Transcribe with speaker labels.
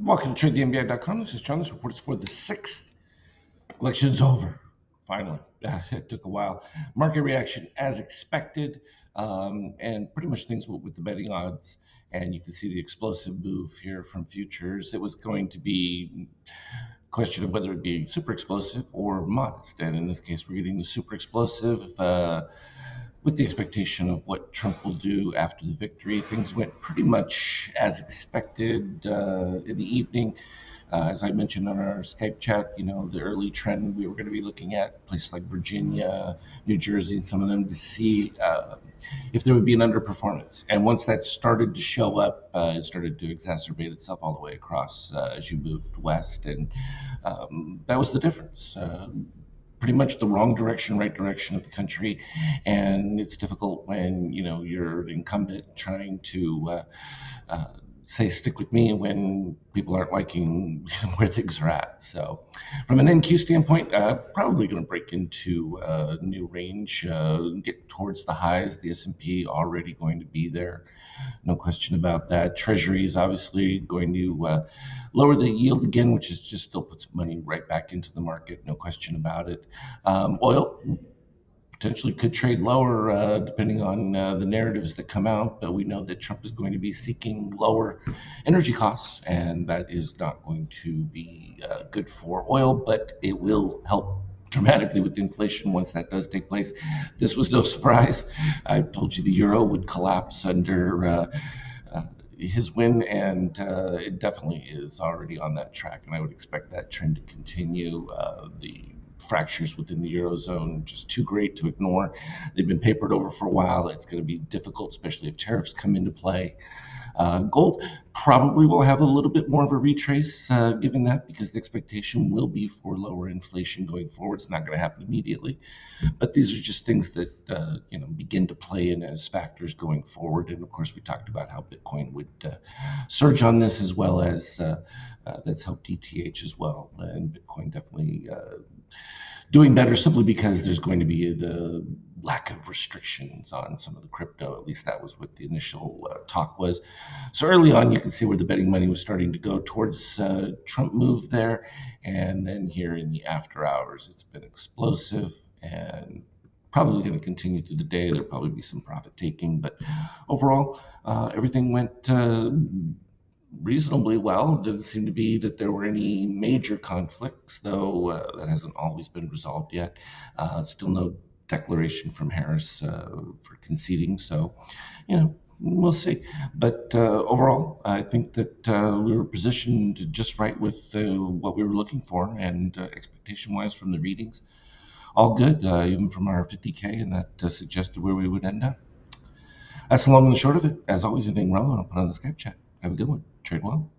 Speaker 1: Welcome to TradeTheNBI.com. This is John. This report is for the 6th. Election's over. Finally. It took a while. Market reaction as expected, and pretty much things with the betting odds. And you can see the explosive move here from futures. It was going to be a question of whether it be super explosive or modest. And in this case, we're getting the super explosive. With the expectation of what Trump will do after the victory. Things went pretty much as expected in the evening. As I mentioned on our Skype chat, the early trend we were going to be looking at places like Virginia, New Jersey, and some of them to see if there would be an underperformance. And once that started to show up, it started to exacerbate itself all the way across as you moved west. And that was the difference. Pretty much the wrong direction, right direction of the country, and it's difficult when you're an incumbent trying to say stick with me when people aren't liking where things are at. So from an NQ standpoint, probably going to break into a new range, get towards the highs. The S&P already going to be there, no question about that. Treasury is obviously going to lower the yield again, which is just still puts money right back into the market, no question about it. Oil potentially could trade lower depending on the narratives that come out, but we know that Trump is going to be seeking lower energy costs, and that is not going to be good for oil, but it will help dramatically with inflation once that does take place. This was no surprise. I told you the euro would collapse under his win, and it definitely is already on that track, and I would expect that trend to continue. The fractures within the Eurozone just too great to ignore. They've been papered over for a while. It's going to be difficult, especially if tariffs come into play. Gold probably will have a little bit more of a retrace given that, because the expectation will be for lower inflation going forward. It's not going to happen immediately, but these are just things that begin to play in as factors going forward. And of course, we talked about how Bitcoin would surge on this, as well as that's helped ETH as well, and Bitcoin definitely doing better simply because there's going to be the lack of restrictions on some of the crypto. At least that was what the initial talk was. So early on, you can see where the betting money was starting to go towards Trump move there. And then here in the after hours, it's been explosive and probably going to continue through the day. There'll probably be some profit taking, but overall, everything went reasonably well. It didn't seem to be that there were any major conflicts, though that hasn't always been resolved yet. Still no declaration from Harris for conceding, so we'll see. But overall, I think that we were positioned just right with what we were looking for, and expectation-wise from the readings, all good, even from our 50K, and that suggested where we would end up. That's the long and the short of it. As always, anything relevant, I'll put on the Skype chat. Have a good one. Trade well.